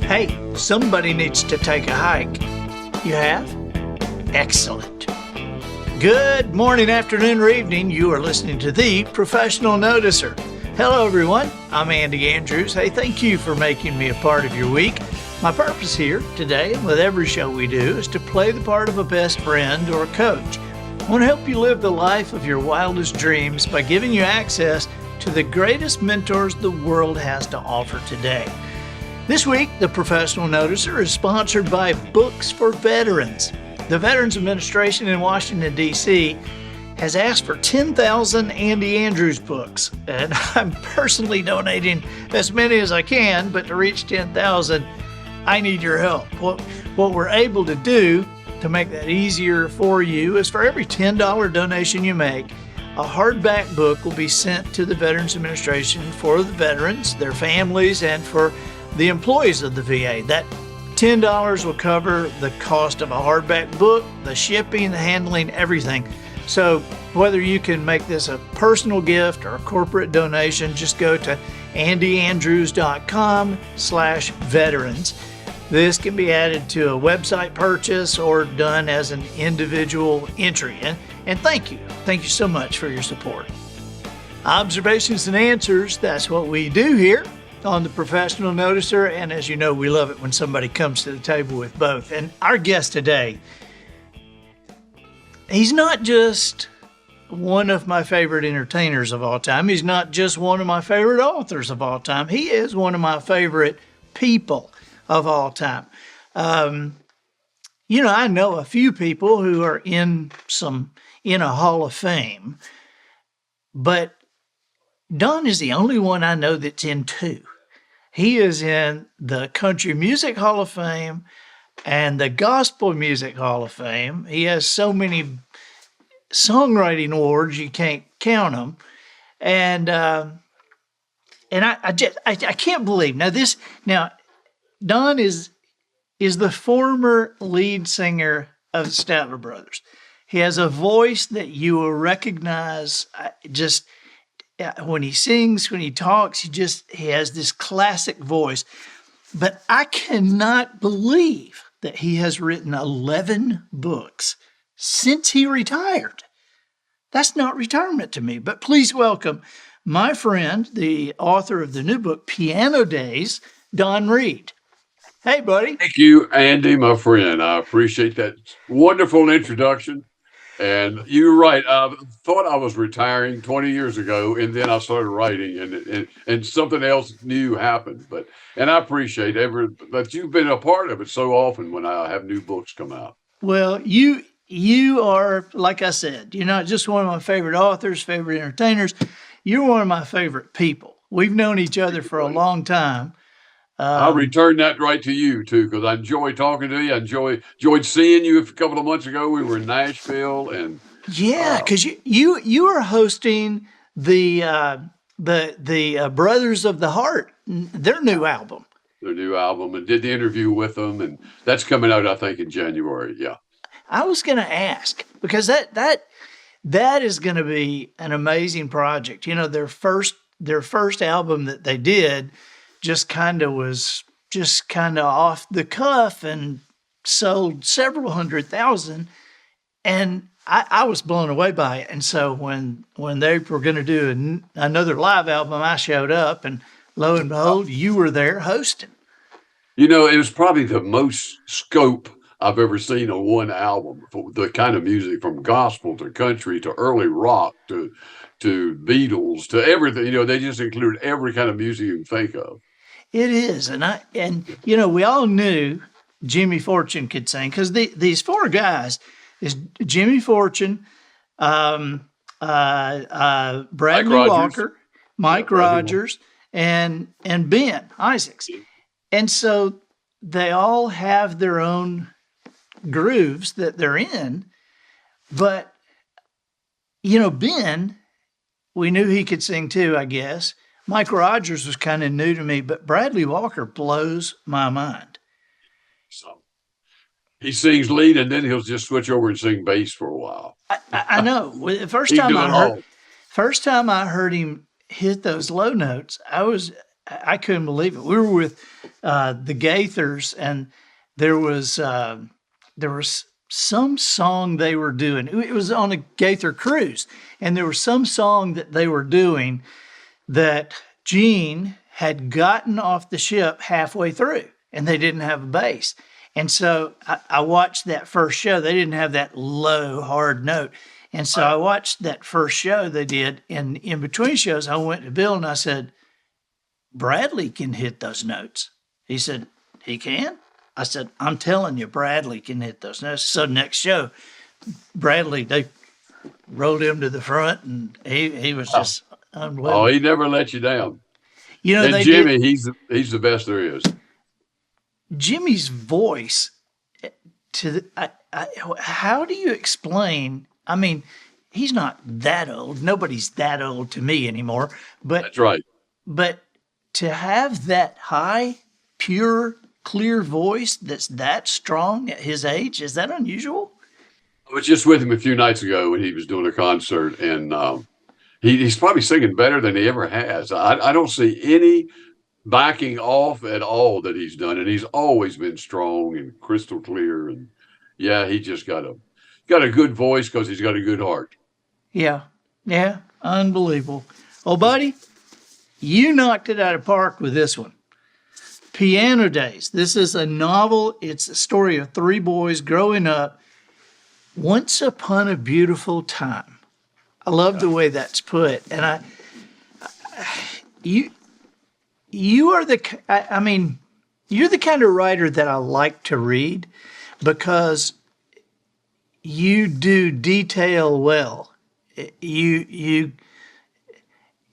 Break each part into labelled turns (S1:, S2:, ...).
S1: Hey, somebody needs to take a hike. You have? Excellent. Good morning, afternoon, or evening. You are listening to The Professional Noticer. Hello, everyone. I'm Andy Andrews. Hey, thank you for making me a part of your week. My purpose here today, and with every show we do, is to play the part of a best friend or coach. I want to help you live the life of your wildest dreams by giving you access to the greatest mentors the world has to offer today. This week, The Professional Noticer is sponsored by Books for Veterans. The Veterans Administration in Washington, D.C. has asked for 10,000 Andy Andrews books, and I'm personally donating as many as I can, but to reach 10,000, I need your help. What we're able to do to make that easier for you is for every $10 donation you make, a hardback book will be sent to the Veterans Administration for the veterans, their families, and for the employees of the VA. That $10 will cover the cost of a hardback book, the shipping, the handling, everything. So whether you can make this a personal gift or a corporate donation, just go to andyandrews.com/veterans. This can be added to a website purchase or done as an individual entry. And thank you. Thank you so much for your support. Observations and answers, that's what we do here on The Professional Noticer. And as you know, we love it when somebody comes to the table with both. And our guest today, he's not just one of my favorite entertainers of all time. He's not just one of my favorite authors of all time. He is one of my favorite people of all time. I know a few people who are in a Hall of Fame, but Don is the only one I know that's in two. He is in the Country Music Hall of Fame and the Gospel Music Hall of Fame. He has so many songwriting awards, you can't count them. And I can't believe now Don is the former lead singer of the Statler Brothers. He has a voice that you will recognize when he sings, when he talks, he has this classic voice. But I cannot believe that he has written 11 books since he retired. That's not retirement to me. But please welcome my friend, the author of the new book, Piano Days, Don Reid. Hey, buddy.
S2: Thank you, Andy, my friend. I appreciate that wonderful introduction. And you're right. I thought I was retiring 20 years ago, and then I started writing, and something else new happened. And I appreciate that you've been a part of it so often when I have new books come out.
S1: Well, you are, like I said, you're not just one of my favorite authors, favorite entertainers. You're one of my favorite people. We've known each other for a long time.
S2: I'll return that right to you, too, because I enjoy talking to you. I enjoyed seeing you a couple of months ago. We were in Nashville. And
S1: yeah, because you are hosting the Brothers of the Heart, their new album.
S2: Their new album, and did the interview with them, and that's coming out, I think, in January. Yeah.
S1: I was going to ask, because that is going to be an amazing project. You know, their first album that they did just kind of off the cuff and sold several 100,000. And I was blown away by it. And so when they were going to do another live album, I showed up, and lo and behold, you were there hosting.
S2: You know, it was probably the most scope I've ever seen on one album for the kind of music, from gospel to country to early rock to Beatles to everything. You know, they just included every kind of music you can think of.
S1: It is. And we all knew Jimmy Fortune could sing, because these four guys is Jimmy Fortune, Bradley Walker, Mike Rogers, and Ben Isaacs. And so they all have their own grooves that they're in. But, Ben, we knew he could sing too, I guess. Mike Rogers was kind of new to me, but Bradley Walker blows my mind.
S2: So he sings lead, and then he'll just switch over and sing bass for a while.
S1: I know. The first time I heard him hit those low notes, I couldn't believe it. We were with the Gaithers, and there was some song they were doing. It was on a Gaither cruise, and there was some song that they were doing that Gene had gotten off the ship halfway through, and they didn't have a bass. And so I watched that first show. They didn't have that low, hard note. And so I watched that first show they did. And in between shows, I went to Bill and I said, Bradley can hit those notes. He said, he can? I said, I'm telling you, Bradley can hit those notes. So next show, Bradley, they rolled him to the front, and he was just unbelievable.
S2: Oh, he never let you down.
S1: You know,
S2: And Jimmy, he's the best there is.
S1: Jimmy's voice, how do you explain? I mean, he's not that old. Nobody's that old to me anymore. But
S2: that's right.
S1: But to have that high, pure, clear voice that's that strong at his age, is that unusual?
S2: I was just with him a few nights ago when he was doing a concert, and he's probably singing better than he ever has. I don't see any backing off at all that he's done, and he's always been strong and crystal clear. And yeah, he just got a good voice because he's got a good heart.
S1: Yeah, unbelievable. Oh, buddy, you knocked it out of park with this one. Piano Days. This is a novel. It's a story of three boys growing up. Once upon a beautiful time. I love the way that's put, and you are you're the kind of writer that I like to read because you do detail well.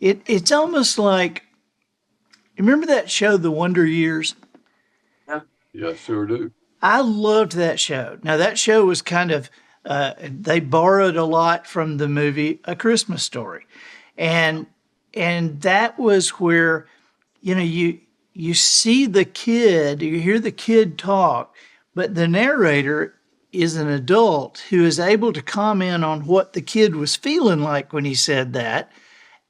S1: It's almost like, remember that show, The Wonder Years?
S2: Yeah, yes, sure do.
S1: I loved that show. Now that show was kind of they borrowed a lot from the movie A Christmas Story, and that was where, you know, you see the kid, you hear the kid talk, but the narrator is an adult who is able to comment on what the kid was feeling like when he said that,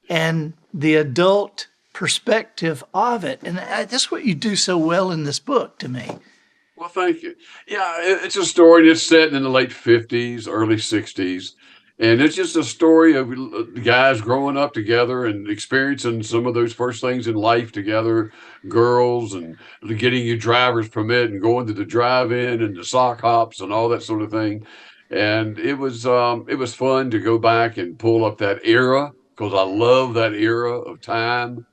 S1: and the adult perspective of it. And that's what you do so well in this book to me.
S2: Well, thank you. Yeah, it's a story that's set in the late 50s, early 60s. And it's just a story of guys growing up together and experiencing some of those first things in life together, girls, and getting your driver's permit and going to the drive-in and the sock hops and all that sort of thing. And it was fun to go back and pull up that era because I love that era of time,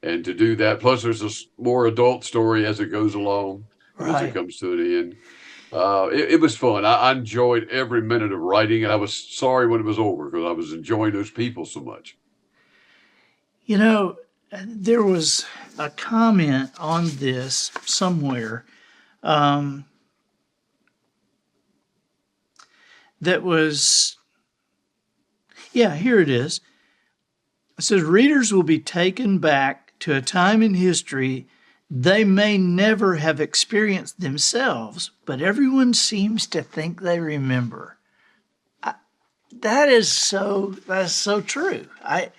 S2: and to do that. Plus, there's a more adult story as it goes along, as it comes to the end. It was fun. I enjoyed every minute of writing, and I was sorry when it was over because I was enjoying those people so much.
S1: You know, there was a comment on this somewhere that was, here it is. It says, readers will be taken back to a time in history they may never have experienced themselves, but everyone seems to think they remember. That is so true. I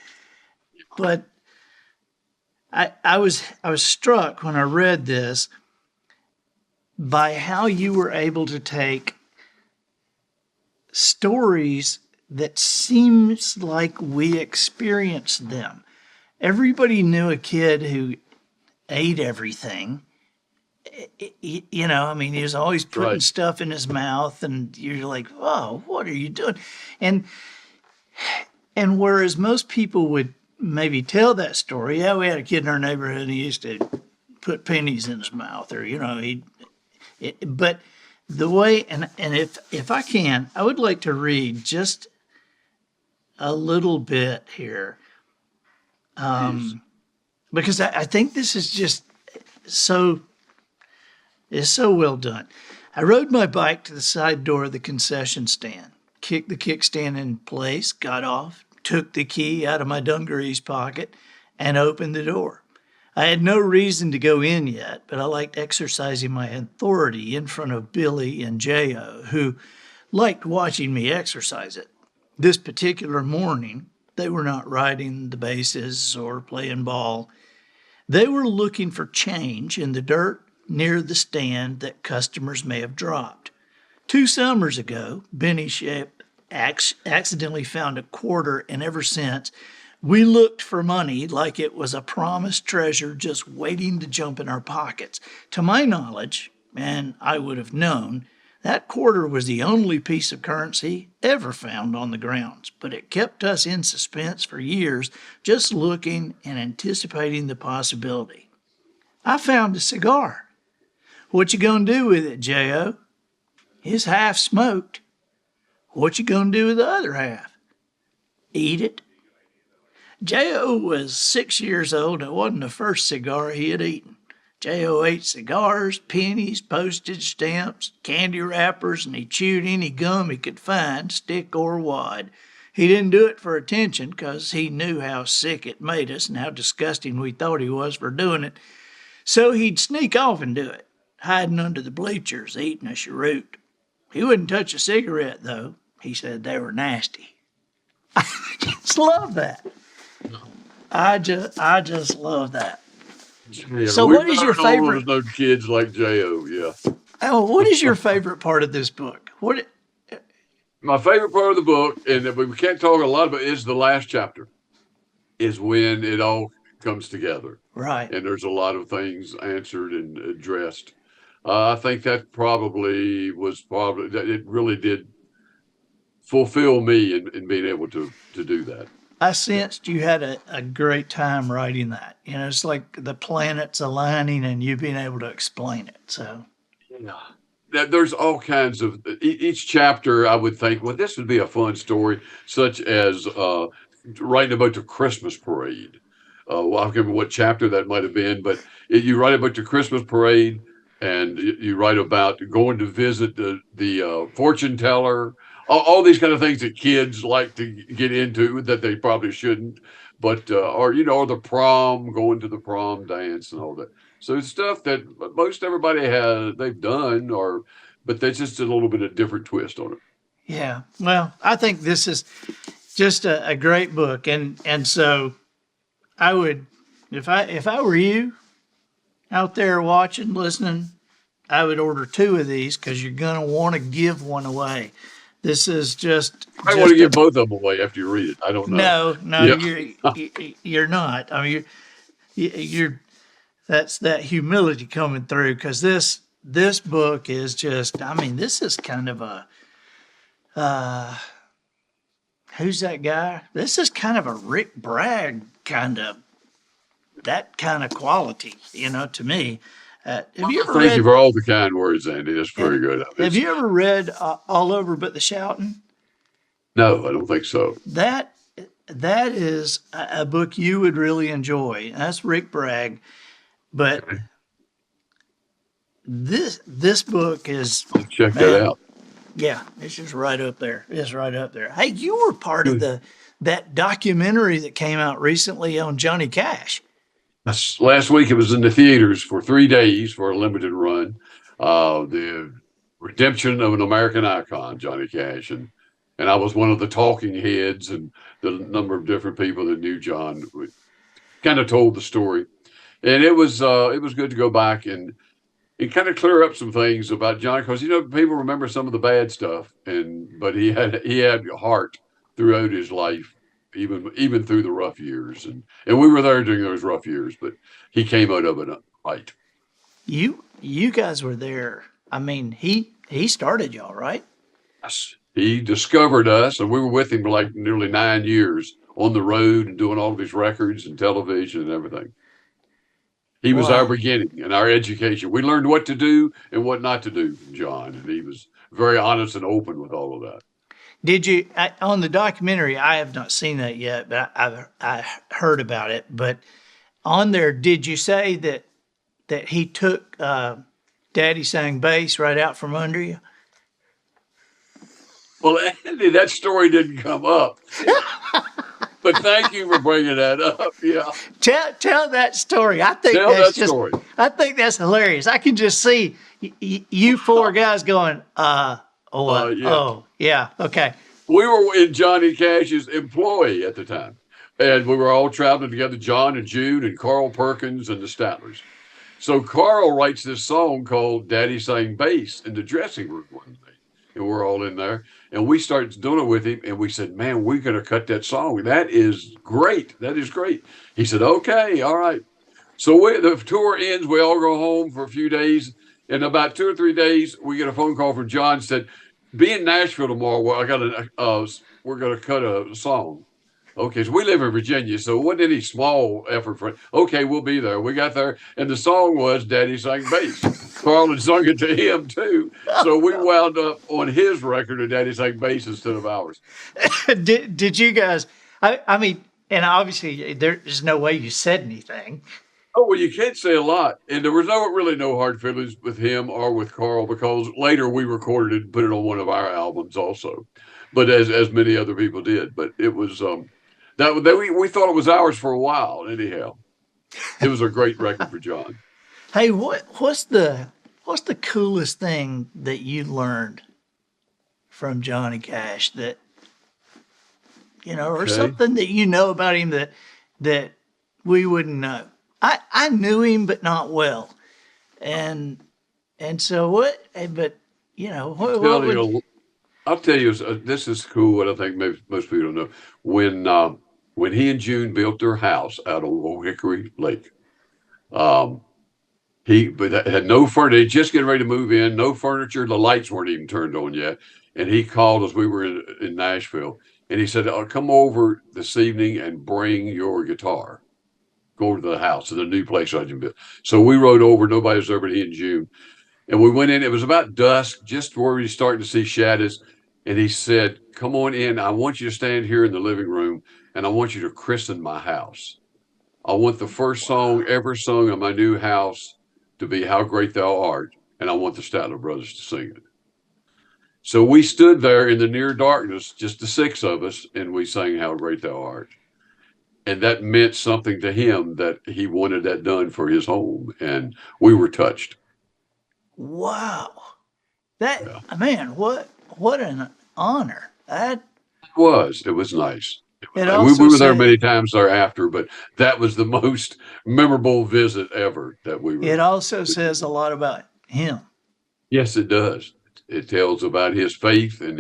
S1: was struck when I read this by how you were able to take stories that seems like we experienced them. Everybody knew a kid who ate everything. You know, I mean, he was always putting stuff in his mouth, and you're like, oh, what are you doing? And whereas most people would maybe tell that story, yeah, we had a kid in our neighborhood, and he used to put pennies in his mouth, or, you know, but the way, and if I can, I would like to read just a little bit here. Because I think this is just it's so well done. I rode my bike to the side door of the concession stand, kicked the kickstand in place, got off, took the key out of my dungarees pocket, and opened the door. I had no reason to go in yet, but I liked exercising my authority in front of Billy and J.O., who liked watching me exercise it. This particular morning, they were not riding the bases or playing ball. They were looking for change in the dirt near the stand that customers may have dropped. 2 summers ago, Benny Shep accidentally found a quarter, and ever since, we looked for money like it was a promised treasure just waiting to jump in our pockets. To my knowledge, and I would have known, that quarter was the only piece of currency ever found on the grounds, but it kept us in suspense for years, just looking and anticipating the possibility. I found a cigar. What you gonna do with it, J.O.? It's half smoked. What you gonna do with the other half? Eat it? J.O. was 6 years old, and it wasn't the first cigar he had eaten. J.O. ate cigars, pennies, postage stamps, candy wrappers, and he chewed any gum he could find, stick or wad. He didn't do it for attention, 'cause he knew how sick it made us and how disgusting we thought he was for doing it. So he'd sneak off and do it, hiding under the bleachers, eating a cheroot. He wouldn't touch a cigarette, though. He said they were nasty. I just love that. I just love that.
S2: Yeah,
S1: So what is your favorite?
S2: No kids like J.O., yeah.
S1: Oh, what is your favorite part of this book?
S2: My favorite part of the book, and we can't talk a lot about, is the last chapter, is when it all comes together.
S1: Right.
S2: And there's a lot of things answered and addressed. I think that it really did fulfill me in being able to do that.
S1: I sensed you had a great time writing that. You know, it's like the planets aligning and you being able to explain it. So,
S2: yeah. There's all kinds of, each chapter I would think, well, this would be a fun story, such as writing about the Christmas parade. Well, I can't remember what chapter that might have been, but you write about the Christmas parade, and you write about going to visit the fortune teller, all these kind of things that kids like to get into that they probably shouldn't, but or the prom, going to the prom dance and all that. So it's stuff that most everybody they've done, but that's just a little bit of different twist on it.
S1: Yeah. Well, I think this is just a great book, and so I would, if I were you out there watching, listening, I would order 2 of these, because you're gonna want to give one away. This is just.
S2: I want to give both of them away after you read it. I don't know.
S1: No, yeah. you're not. I mean, you're. That's that humility coming through, because this book is just. I mean, this is kind of a. Who's that guy? This is kind of a Rick Bragg that kind of quality, to me. Have you ever
S2: Thank you for all the kind words, Andy. That's very good.
S1: Have you ever read All Over But the Shouting?
S2: No, I don't think so.
S1: That is a book you would really enjoy. That's Rick Bragg, but
S2: Okay.
S1: this book is.
S2: I'll check that out.
S1: Yeah, it's just right up there. It's right up there. Hey, you were part of that documentary that came out recently on Johnny Cash.
S2: Last week it was in the theaters for 3 days for a limited run. The redemption of an American icon, Johnny Cash, and I was one of the talking heads, and the number of different people that knew John kind of told the story, and it was good to go back and kind of clear up some things about John, because people remember some of the bad stuff, but he had heart throughout his life. Even through the rough years, and we were there during those rough years, but he came out of it right.
S1: You guys were there. I mean, he started y'all, right?
S2: Yes. He discovered us, and we were with him for like nearly 9 years on the road and doing all of his records and television and everything. He was our beginning and our education. We learned what to do and what not to do from John, and he was very honest and open with all of that.
S1: Did you, on the documentary, I have not seen that yet, but I heard about it. But on there, did you say that he took Daddy Sang Bass right out from under you?
S2: Well, Andy, that story didn't come up. But thank you for bringing that up. Yeah.
S1: Tell that story. I think story. I think that's hilarious. I can just see you 4 guys going, yeah. Okay.
S2: We were in Johnny Cash's employ at the time. And we were all traveling together, John and June and Carl Perkins and the Statlers. So Carl writes this song called Daddy Sang Bass in the dressing room one day. And we're all in there. And we started doing it with him. And we said, man, we're going to cut that song. That is great. That is great. He said, okay, all right. So the tour ends. We all go home for a few days. In about 2 or 3 days, we get a phone call from John. Said, be in Nashville tomorrow. Well, we're going to cut a song. Okay, so we live in Virginia, so it wasn't any small effort for it. Okay, we'll be there. We got there, and the song was Daddy Sang Bass. Carl had sung it to him, too. So we wound up on his record of Daddy Sang Bass instead of ours.
S1: Did you guys, I mean, and obviously there's no way you said anything.
S2: Oh, well, you can't say a lot. And there was really no hard feelings with him or with Carl, because later we recorded it and put it on one of our albums also. But as many other people did. But it was... we thought it was ours for a while. Anyhow, it was a great record for John.
S1: Hey, what's the coolest thing that you learned from Johnny Cash that, or something that you know about him that we wouldn't know? I knew him, but not well, and so what? But
S2: I'll tell you, this is cool. What I think maybe most people don't know. When he and June built their house out on Old Hickory Lake, he had no furniture. They just getting ready to move in, no furniture. The lights weren't even turned on yet. And he called us. We were in Nashville, and he said, "I'll come over this evening and bring your guitar. Go over to the house, to the new place I just built." So we rode over. Nobody was there but he and June. And we went in. It was about dusk, just where we were starting to see shadows. And he said, "Come on in. I want you to stand here in the living room, and I want you to christen my house. I want the first song ever sung in my new house to be How Great Thou Art, and I want the Statler Brothers to sing it." So we stood there in the near darkness, just the six of us, and we sang How Great Thou Art. And that meant something to him, that he wanted that done for his home, and we were touched.
S1: Wow. Man, what an honor.
S2: It was nice. We were there many times thereafter, but that was the most memorable visit ever that we were.
S1: It also says a lot about him.
S2: Yes, it does. It tells about his faith and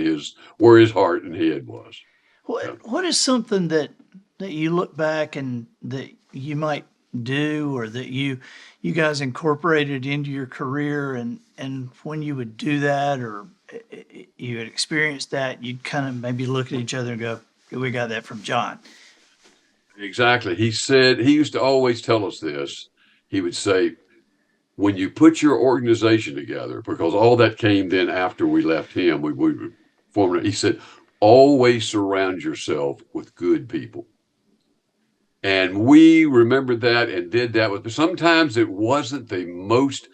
S2: where his heart and head was.
S1: What is something that you look back and that you might do, or that you guys incorporated into your career, and when you would do that, or you had experienced that, you'd kind of maybe look at each other and go, "We got that from John."
S2: Exactly. He used to always tell us this. He would say, when you put your organization together, because all that came then after we left him, we formed it. He said, always surround yourself with good people. And we remembered that and did that but sometimes it wasn't the most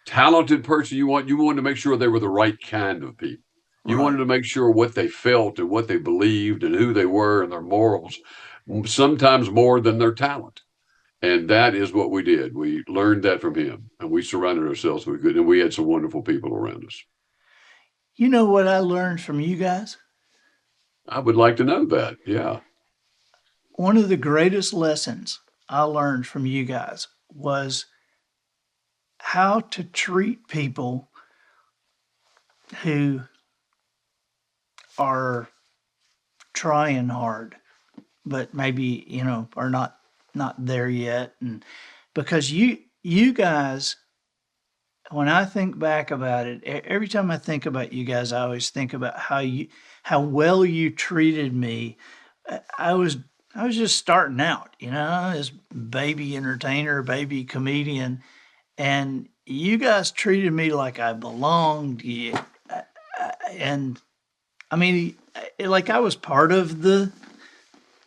S2: talented person you wanted to make sure they were the right kind of people. You wanted to make sure what they felt and what they believed and who they were and their morals, sometimes more than their talent. And that is what we did. We learned that from him, and we surrounded ourselves with good, and we had some wonderful people around us.
S1: You know what I learned from you guys?
S2: I would like to know that. Yeah.
S1: One of the greatest lessons I learned from you guys was how to treat people who are trying hard, but maybe, are not there yet. And because you guys, when I think back about it, every time I think about you guys, I always think about how well you treated me. I was just starting out, as baby entertainer, baby comedian, and you guys treated me like I belonged. And I mean, like I was part of the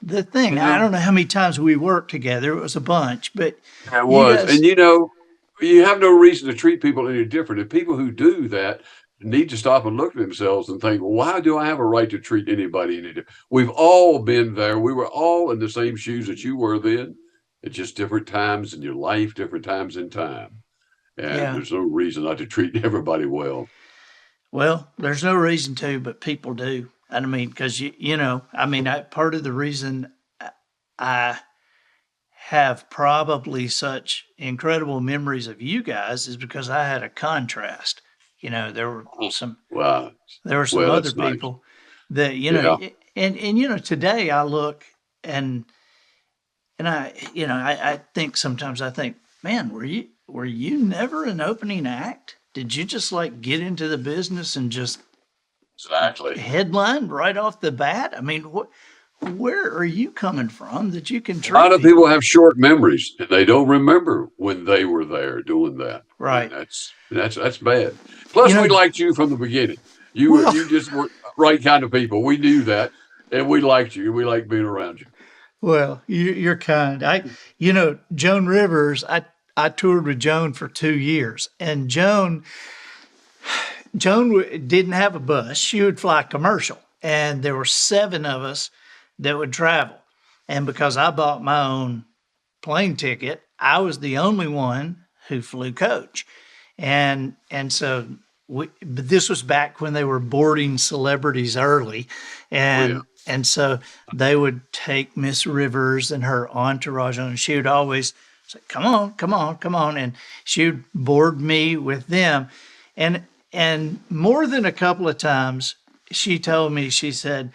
S1: thing. I don't know how many times we worked together. It was a bunch, but
S2: it was. Guys, and you have no reason to treat people any different. And people who do that need to stop and look at themselves and think, why do I have a right to treat anybody any different? We've all been there. We were all in the same shoes that you were then. It's just different times in your life, different times in time. And there's no reason not to treat everybody well.
S1: Well, there's no reason to, but people do. I mean, because, part of the reason I have probably such incredible memories of you guys is because I had a contrast. You know, some
S2: Wow.
S1: there were some
S2: Well,
S1: other
S2: that's nice.
S1: people that,
S2: Yeah.
S1: and today I look and I think sometimes I think, man, were you never an opening act? Did you just like get into the business and just
S2: Exactly.
S1: headline right off the bat? I mean, where are you coming from that you can
S2: A lot
S1: treat
S2: of
S1: people?
S2: people have short memories and they don't remember when they were there doing that. And
S1: Right.
S2: that's bad.
S1: You
S2: Plus, we
S1: know,
S2: liked you from the beginning.
S1: well,
S2: You just were the right kind of people. We knew that, and we liked you. We liked being around you.
S1: you're kind. Joan Rivers, I toured with Joan for 2 years, and Joan didn't have a bus. She would fly commercial, and there were 7 of us that would travel. And because I bought my own plane ticket, I was the only one who flew coach. And so but this was back when they were boarding celebrities early,
S2: Oh yeah.
S1: and so they would take Miss Rivers and her entourage on, and she would always say, "Come on, come on, come on," and she would board me with them, and more than a couple of times she told me, she said,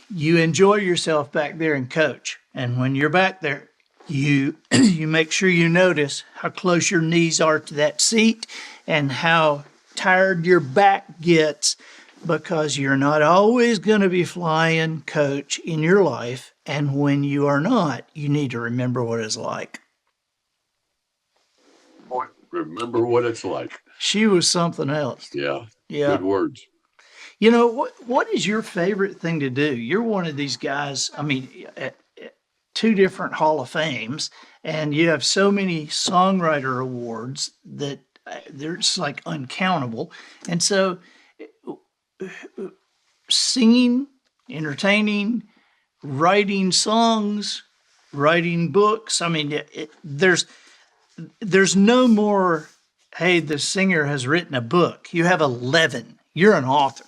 S1: "You enjoy yourself back there and coach, and when you're back there, you you make sure you notice how close your knees are to that seat and how tired your back gets, because you're not always going to be flying coach in your life, and when you are not, you need to remember what it's like."
S2: Boy, remember what it's like.
S1: She was something else.
S2: Yeah.
S1: Yeah.
S2: Good words.
S1: What is your favorite thing to do? You're one of these guys, I mean, 2 different Hall of Fames, and you have so many songwriter awards that they're just like uncountable. And so, singing, entertaining, writing songs, writing books. I mean, there's no more. Hey, the singer has written a book. You have 11. You're an author.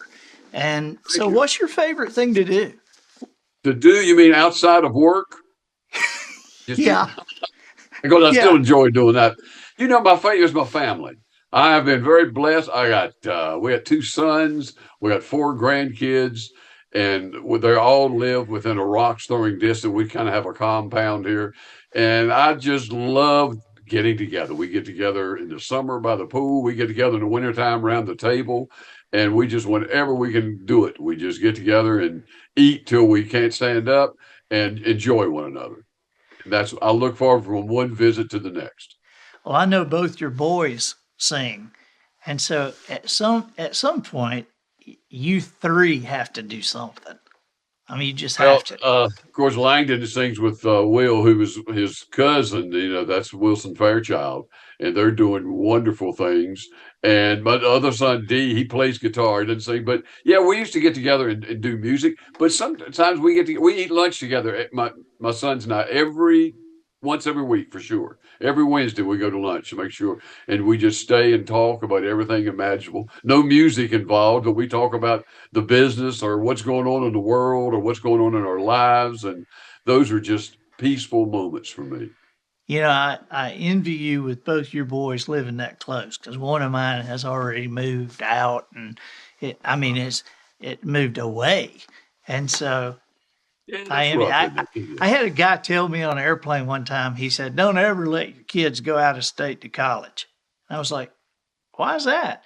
S1: And
S2: Thank
S1: so,
S2: you.
S1: what's your favorite thing to do?
S2: To do, you mean outside of work? Just
S1: Yeah,
S2: because I still
S1: yeah.
S2: enjoy doing that. My favorite is my family. I have been very blessed. We got 2 sons, we got 4 grandkids, and they all live within a rock's throwing distance. We kind of have a compound here, and I just love getting together. We get together in the summer by the pool. We get together in the wintertime around the table, and we just, whenever we can do it, we just get together and eat till we can't stand up and enjoy one another. I look forward from one visit to the next.
S1: Well, I know both your boys sing, and so at some point, you 3 have to do something. I mean, you just
S2: Well,
S1: have to.
S2: of course, Langdon sings with Will, who was his cousin. That's Wilson Fairchild, and they're doing wonderful things. And my other son D, he plays guitar. He doesn't sing, but yeah, we used to get together and do music. But sometimes we eat lunch together. My sons and I once every week for sure. Every Wednesday we go to lunch to make sure, and we just stay and talk about everything imaginable. No music involved, but we talk about the business or what's going on in the world or what's going on in our lives. And those are just peaceful moments for me.
S1: I envy you with both your boys living that close, because one of mine has already moved out, and it moved away, and so
S2: Yeah,
S1: I
S2: that's
S1: envy.
S2: rough,
S1: I,
S2: isn't
S1: I
S2: it? It
S1: I
S2: is.
S1: had a guy tell me on an airplane one time. He said, "Don't ever let your kids go out of state to college." I was like, "Why is that?"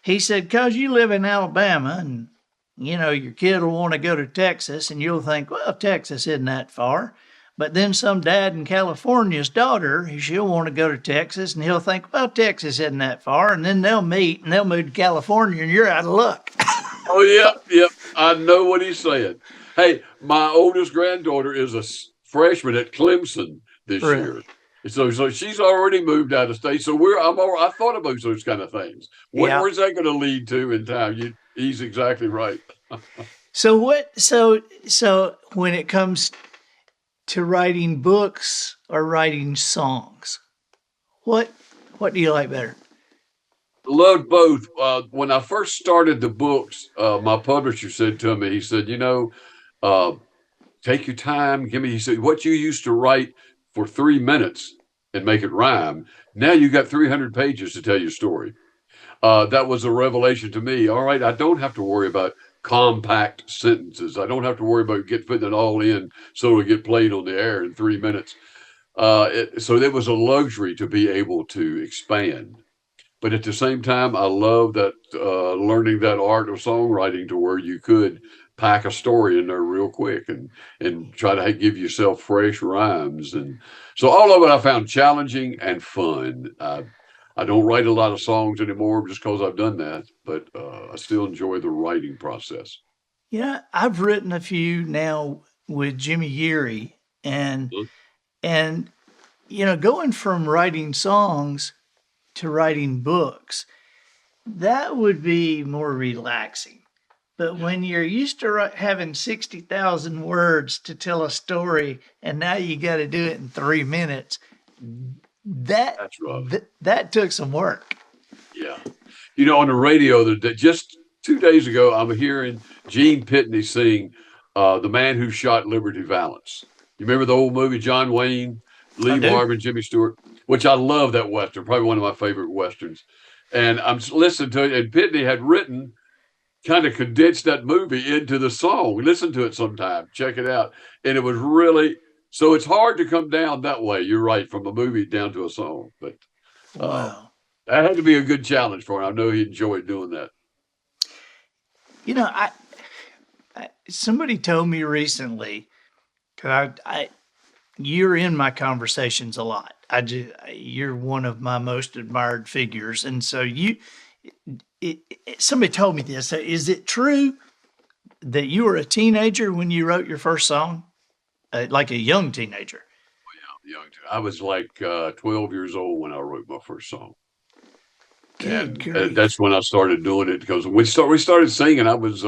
S1: He said, "'Cause you live in Alabama, and your kid will want to go to Texas, and you'll think, well, Texas isn't that far. But then some dad in California's daughter, she'll want to go to Texas, and he'll think, well, Texas isn't that far. And then they'll meet and they'll move to California, and you're out of luck."
S2: Oh, yeah, yeah. I know what he's saying. Hey, my oldest granddaughter is a freshman at Clemson this
S1: Really?
S2: year. So she's already moved out of state. So I thought about those kind of things.
S1: Yeah.
S2: Where's that going to lead to in time? He's exactly right.
S1: So what? So when it comes to writing books or writing songs, what what do you like better?
S2: Loved both. When I first started the books, my publisher said to me, he said, uh, take your time. Give me, he said, what you used to write for 3 minutes and make it rhyme. Now you got 300 pages to tell your story. That was a revelation to me. All right, I don't have to worry about compact sentences. I don't have to worry about fitting it all in so it'll get played on the air in 3 minutes. So it was a luxury to be able to expand. But at the same time, I love that learning that art of songwriting to where you could pack a story in there real quick and try to give yourself fresh rhymes. And so all of it I found challenging and fun. I don't write a lot of songs anymore just because I've done that, but I still enjoy the writing process.
S1: Yeah, I've written a few now with Jimmy Yeary, and going from writing songs to writing books, that would be more relaxing. But when you're used to having 60,000 words to tell a story, and now you got to do it in 3 minutes,
S2: That's rough.
S1: that took some work.
S2: Yeah. On the radio, just 2 days ago, I'm hearing Gene Pitney sing The Man Who Shot Liberty Valance. You remember the old movie, John Wayne, Lee Marvin, Jimmy Stewart, which I love that Western, probably one of my favorite Westerns. And I'm listening to it, and Pitney had written, kind of condensed that movie into the song. Listen to it sometime, check it out. And it was really, so it's hard to come down that way. You're right, from a movie down to a song. But
S1: Wow.
S2: that had to be a good challenge for him. I know he enjoyed doing that.
S1: Somebody told me recently, because you're in my conversations a lot. You're one of my most admired figures, and so somebody told me this. Is it true that you were a teenager when you wrote your first song, like a young teenager?
S2: Young. I was like 12 years old when I wrote my first song. And that's when I started doing it, because we started singing. I was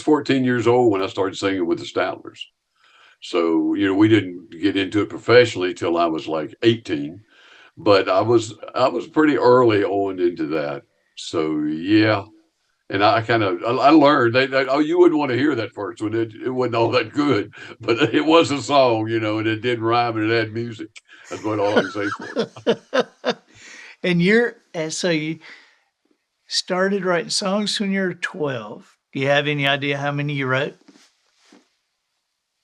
S2: 14 years old when I started singing with the Statlers. So we didn't get into it professionally till I was like 18, but I was pretty early on into that. So yeah, and I learned that you wouldn't want to hear that first one. It wasn't all that good, but it was a song, and it did rhyme and it had music. That's what all I can say for it.
S1: And so you started writing songs when you were 12. Do you have any idea how many you wrote?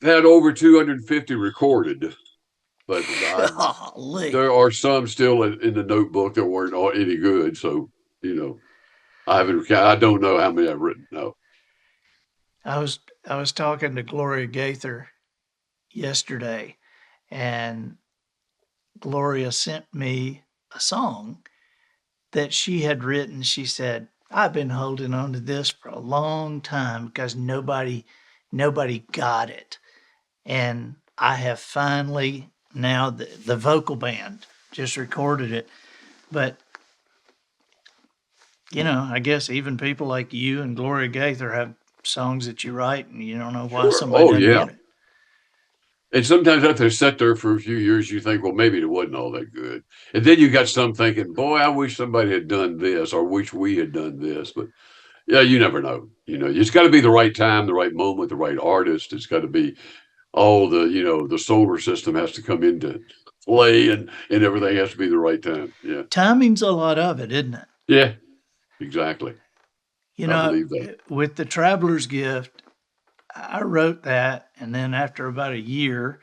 S2: Had over 250 recorded, but there are some still in the notebook that weren't any good. So, I don't know how many I've written. No.
S1: I was talking to Gloria Gaither yesterday, and Gloria sent me a song that she had written. She said, I've been holding on to this for a long time because nobody got it. And I have finally, now the vocal band just recorded it. But, I guess even people like you and Gloria Gaither have songs that you write and you don't know why somebody doesn't get it.
S2: And sometimes after they sit there for a few years, you think, well, maybe it wasn't all that good. And then you got some thinking, boy, I wish somebody had done this, or wish we had done this. But yeah, you never know. It's got to be the right time, the right moment, the right artist. It's got to be all the solar system has to come into play, and everything has to be the right time. Yeah.
S1: Timing's a lot of it, isn't it?
S2: Yeah, exactly. I believe that.
S1: With The Traveler's Gift, I wrote that, and then after about a year,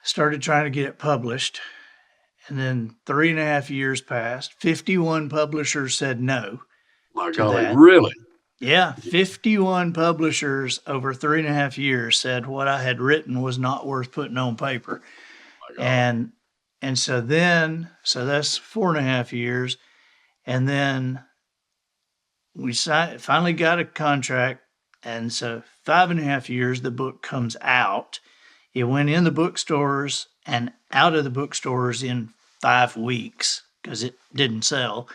S1: started trying to get it published. And then 3.5 years passed. 51 publishers said no.
S2: My golly, really?
S1: Yeah, 51 publishers over 3.5 years said what I had written was not worth putting on paper. And so that's 4.5 years. And then we finally got a contract. And so 5.5 years, the book comes out. It went in the bookstores and out of the bookstores in 5 weeks because it didn't sell.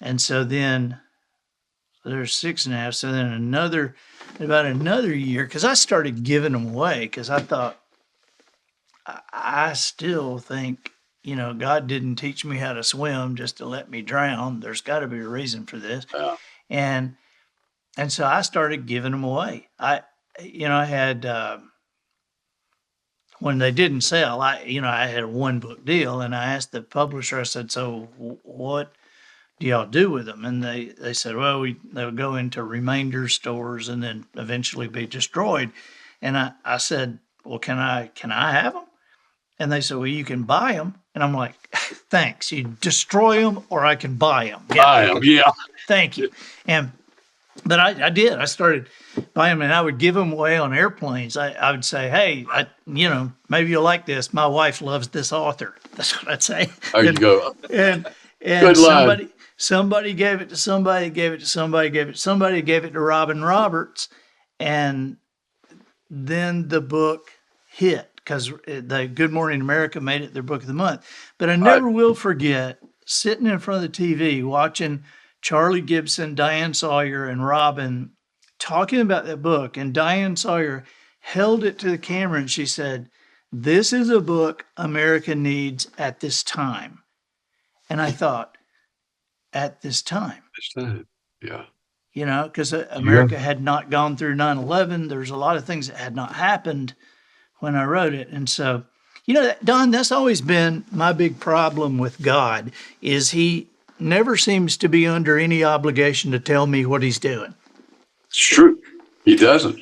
S1: And so then there's 6.5. So then about another year, because I started giving them away because I thought, I still think, God didn't teach me how to swim just to let me drown. There's got to be a reason for this.
S2: Yeah.
S1: And so I started giving them away. I had when they didn't sell, I had a one book deal, and I asked the publisher. I said, "So what do y'all do with them?" And they said, "Well, they'll go into remainder stores and then eventually be destroyed." And I said, "Well, can I have them?" And they said, "Well, you can buy them." And I'm like, "Thanks. You destroy them, or I can buy them."
S2: I am, yeah.
S1: Thank you. But I did. I started buying them, and I would give them away on airplanes. I would say, "Hey, maybe you'll like this. My wife loves this author." That's what I'd say.
S2: There you go.
S1: And
S2: Good line.
S1: somebody gave it to somebody, gave it to somebody, gave it to somebody, gave it to Robin Roberts, and then the book hit because the Good Morning America made it their book of the month. But I never will forget sitting in front of the TV watching Charlie Gibson, Diane Sawyer, and Robin talking about that book. And Diane Sawyer held it to the camera and she said, "This is a book America needs at this time." And I thought, at this time,
S2: Yeah.
S1: because America had not gone through 9/11. There's a lot of things that had not happened when I wrote it. And so, Don, that's always been my big problem with God, is he never seems to be under any obligation to tell me what he's doing.
S2: It's true. He doesn't.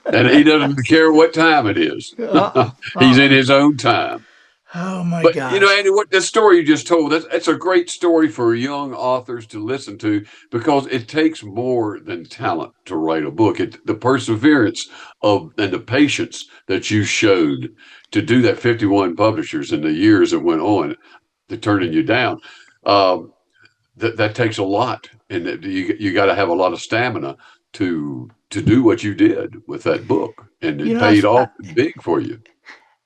S2: And he doesn't care what time it is. He's in his own time.
S1: Oh my
S2: But
S1: gosh.
S2: Andy, what the story you just told, that's a great story for young authors to listen to, because it takes more than talent to write a book. The perseverance and the patience that you showed to do that, 51 publishers in the years that went on to turning you down. That takes a lot, and you got to have a lot of stamina to do what you did with that book, and it paid off big for you.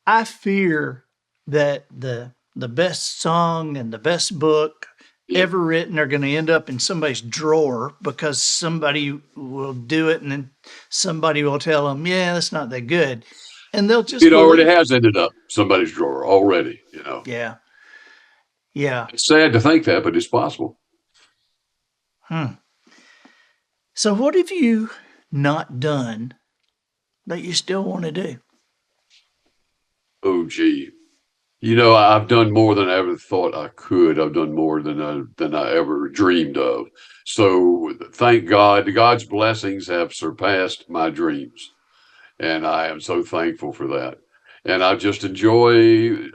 S1: I fear that the best song and the best book ever written are going to end up in somebody's drawer because somebody will do it, and then somebody will tell them, "Yeah, that's not that good," and they'll just.
S2: It already has ended up somebody's drawer already.
S1: Yeah.
S2: It's sad to think that, but it's possible.
S1: So what have you not done that you still want to do?
S2: Oh, gee. I've done more than I ever thought I could. I've done more than I ever dreamed of. So thank God, God's blessings have surpassed my dreams, and I am so thankful for that. And I just enjoying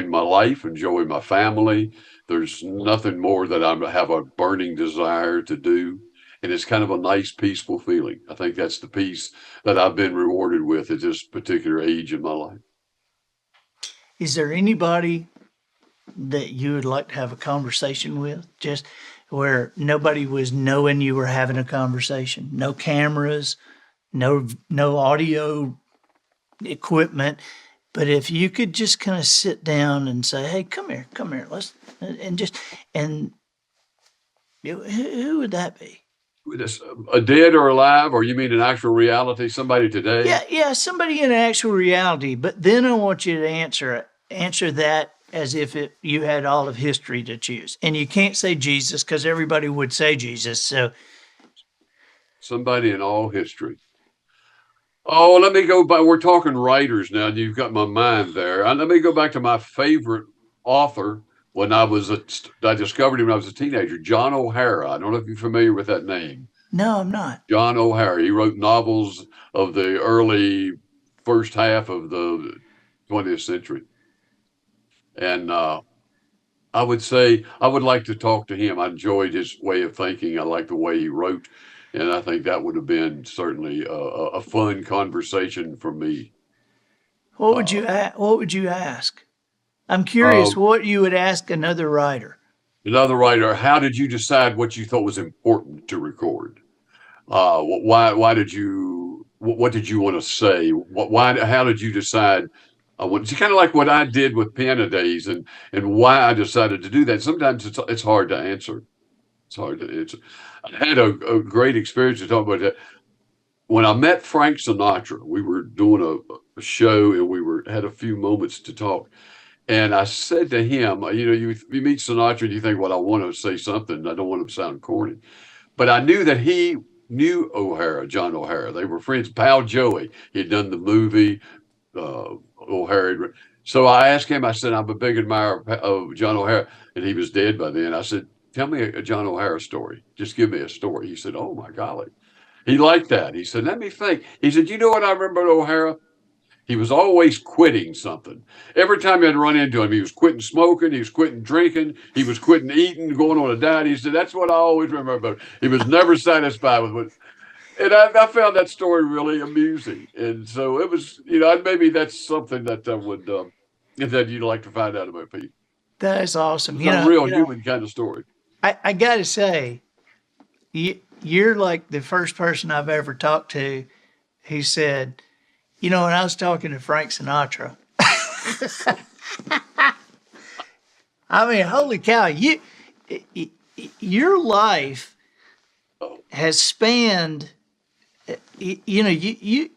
S2: my life, enjoying my family. There's nothing more that I have a burning desire to do. And it's kind of a nice, peaceful feeling. I think that's the peace that I've been rewarded with at this particular age in my life.
S1: Is there anybody that you would like to have a conversation with, just where nobody was knowing you were having a conversation? No cameras, no audio equipment. But if you could just kind of sit down and say, "Hey, come here, let's," and who would that be?
S2: A dead or alive, or you mean in actual reality, somebody today?
S1: Yeah, somebody in actual reality. But then I want you to answer that as if you had all of history to choose, and you can't say Jesus because everybody would say Jesus. So
S2: somebody in all history. Oh, let me go back. We're talking writers now. You've got my mind there. Let me go back to my favorite author when I discovered him when I was a teenager, John O'Hara. I don't know if you're familiar with that name.
S1: No, I'm not.
S2: John O'Hara. He wrote novels of the early first half of the 20th century. And I would say I would like to talk to him. I enjoyed his way of thinking. I like the way he wrote. And I think that would have been certainly a fun conversation for me.
S1: What would you ask? I'm curious what you would ask another writer.
S2: How did you decide what you thought was important to record? Why did you? What did you want to say? How did you decide? It's kind of like what I did with Piano Days, and why I decided to do that. Sometimes it's hard to answer. It's hard to answer. I had a great experience to talk about that. When I met Frank Sinatra, we were doing a show, and we had a few moments to talk. And I said to him, you meet Sinatra and you think, well, I want to say something. I don't want to sound corny. But I knew that he knew O'Hara, John O'Hara. They were friends. Pal Joey, he'd done the movie O'Hara. So I asked him, I said, I'm a big admirer of John O'Hara. And he was dead by then. I said, tell me a John O'Hara story. Just give me a story. He said, oh, my golly. He liked that. He said, let me think. He said, you know what I remember O'Hara? He was always quitting something. Every time I'd run into him, he was quitting smoking, he was quitting drinking, he was quitting eating, going on a diet. He said, that's what I always remember about him. He was never satisfied with what. And I found that story really amusing. And so it was, maybe that's something that would, that you'd like to find out about people.
S1: That's awesome.
S2: It's a real human kind of story.
S1: I got to say, you're like the first person I've ever talked to who said, when I was talking to Frank Sinatra, I mean, holy cow, your life has spanned, you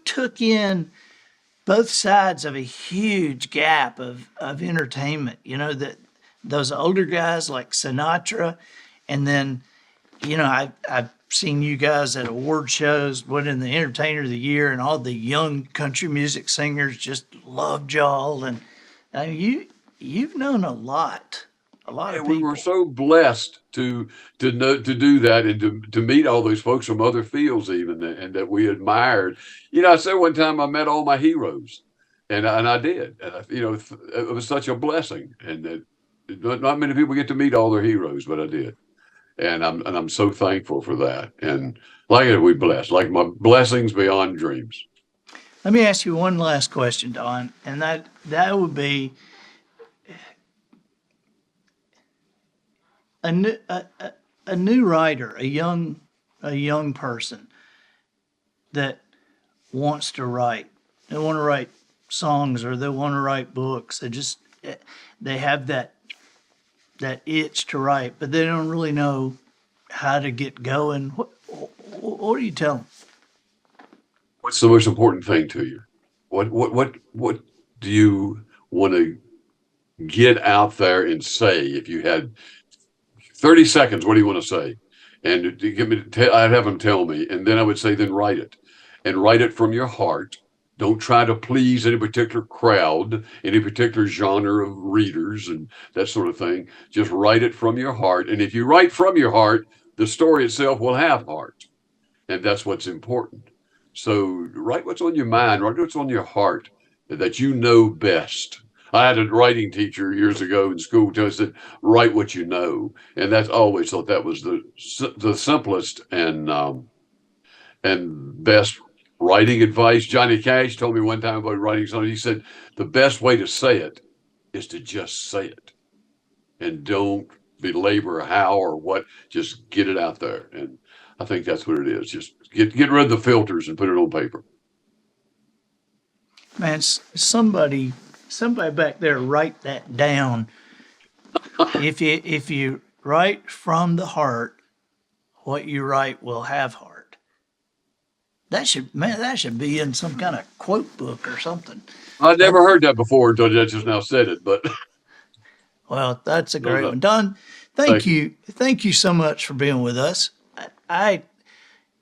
S1: took in both sides of a huge gap of entertainment, that those older guys like Sinatra, and then, I've seen you guys at award shows, winning the Entertainer of the Year, and all the young country music singers just loved y'all. And I mean, you've known a lot of people.
S2: We were so blessed to do that, and to meet all those folks from other fields even, and that we admired. I said one time I met all my heroes, and I did. And it was such a blessing, and that not many people get to meet all their heroes, but I did. And I'm so thankful for that. And we blessed, like my blessings beyond dreams.
S1: Let me ask you one last question, Don, and that would be a new writer, a young person that wants to write. They want to write songs, or they want to write books. They have that itch to write, but they don't really know how to get going. What do you tell them?
S2: What's the most important thing to you? What do you want to get out there and say? If you had 30 seconds, what do you want to say? And I'd have them tell me, and then I would say, then write it, and write it from your heart. Don't try to please any particular crowd, any particular genre of readers and that sort of thing. Just write it from your heart. And if you write from your heart, the story itself will have heart. And that's what's important. So write what's on your mind, write what's on your heart, that you know best. I had a writing teacher years ago in school tell us that write what you know. And that's always thought that was the simplest and best writing advice. Johnny Cash told me one time about writing something. He said, the best way to say it is to just say it, and don't belabor how or what, just get it out there. And I think that's what it is. Just get rid of the filters and put it on paper.
S1: Man, somebody back there, write that down. If you write from the heart, what you write will have heart. That should be in some kind of quote book or something.
S2: I never heard that before until you just now said it, but.
S1: Well, that's a great one. Don, thank you. Thank you so much for being with us. I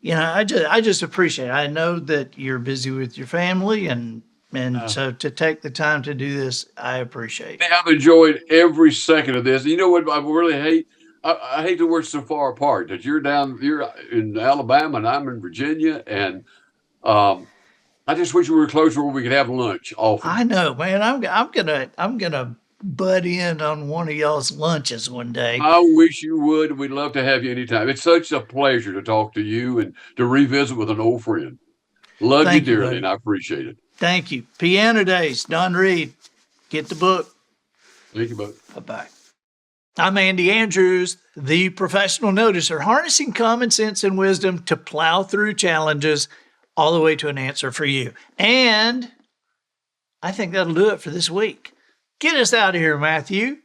S1: just appreciate it. I know that you're busy with your family, and so to take the time to do this, I appreciate it.
S2: I've enjoyed every second of this. You know what I really hate? I hate that we're so far apart, that you're in Alabama and I'm in Virginia, and I just wish we were closer where we could have lunch often.
S1: I know, man. I'm gonna butt in on one of y'all's lunches one day.
S2: I wish you would. We'd love to have you anytime. It's such a pleasure to talk to you and to revisit with an old friend. Love you dearly, and I appreciate it.
S1: Thank you. Piano Days, Don Reid. Get the book.
S2: Thank you, bud.
S1: Bye-bye. I'm Andy Andrews, the professional noticer, harnessing common sense and wisdom to plow through challenges all the way to an answer for you. And I think that'll do it for this week. Get us out of here, Matthew.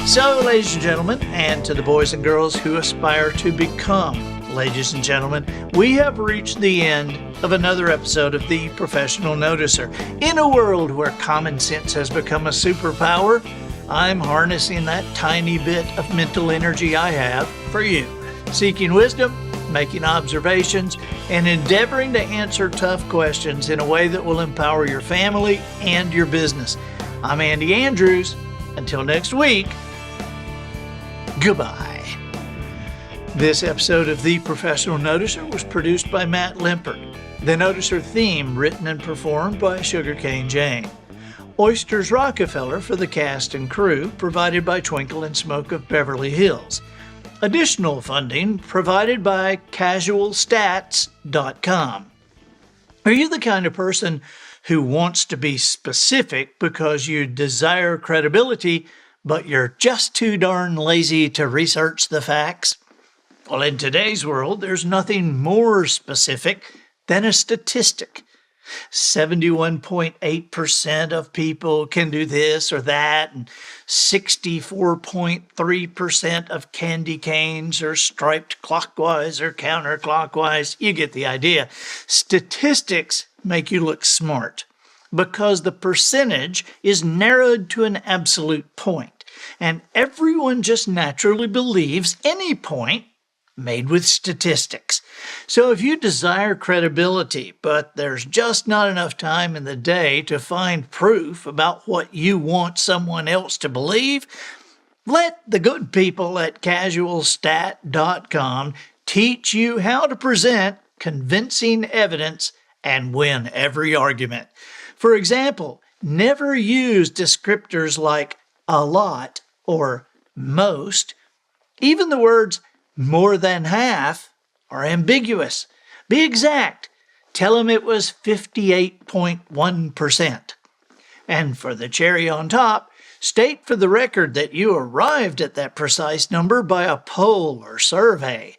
S1: So, ladies and gentlemen, and to the boys and girls who aspire to become ladies and gentlemen, we have reached the end of another episode of The Professional Noticer. In a world where common sense has become a superpower, I'm harnessing that tiny bit of mental energy I have for you, seeking wisdom, making observations, and endeavoring to answer tough questions in a way that will empower your family and your business. I'm Andy Andrews. Until next week, goodbye. This episode of The Professional Noticer was produced by Matt Limpert. The Noticer theme written and performed by Sugarcane Jane. Oysters Rockefeller for the cast and crew provided by Twinkle and Smoke of Beverly Hills. Additional funding provided by casualstats.com. Are you the kind of person who wants to be specific because you desire credibility, but you're just too darn lazy to research the facts? Well, in today's world, there's nothing more specific than a statistic. 71.8% of people can do this or that, and 64.3% of candy canes are striped clockwise or counterclockwise. You get the idea. Statistics make you look smart because the percentage is narrowed to an absolute point, and everyone just naturally believes any point made with statistics. So if you desire credibility, but there's just not enough time in the day to find proof about what you want someone else to believe, let the good people at casualstat.com teach you how to present convincing evidence and win every argument. For example, never use descriptors like a lot or most. Even the words more than half are ambiguous. Be exact. Tell them it was 58.1%. And for the cherry on top, state for the record that you arrived at that precise number by a poll or survey.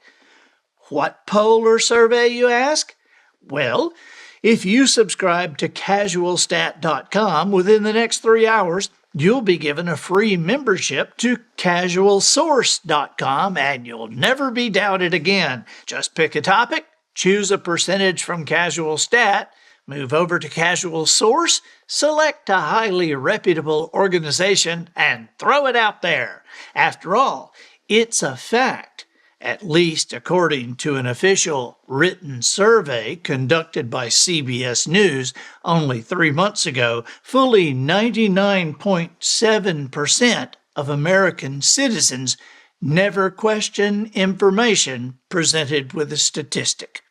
S1: What poll or survey, you ask? Well, if you subscribe to casualstat.com within the next 3 hours, you'll be given a free membership to casualsource.com, and you'll never be doubted again. Just pick a topic, choose a percentage from Casual Stat, move over to Casual Source, select a highly reputable organization, and throw it out there. After all, it's a fact. At least according to an official written survey conducted by CBS News only 3 months ago, fully 99.7% of American citizens never question information presented with a statistic.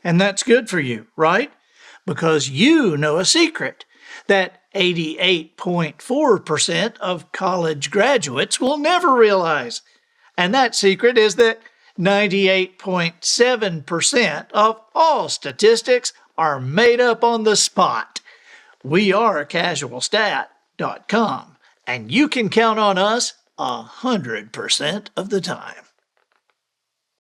S1: And that's good for you, right? Because you know a secret that 88.4% of college graduates will never realize. And that secret is that 98.7% of all statistics are made up on the spot. We are casualstat.com, and you can count on us 100% of the time.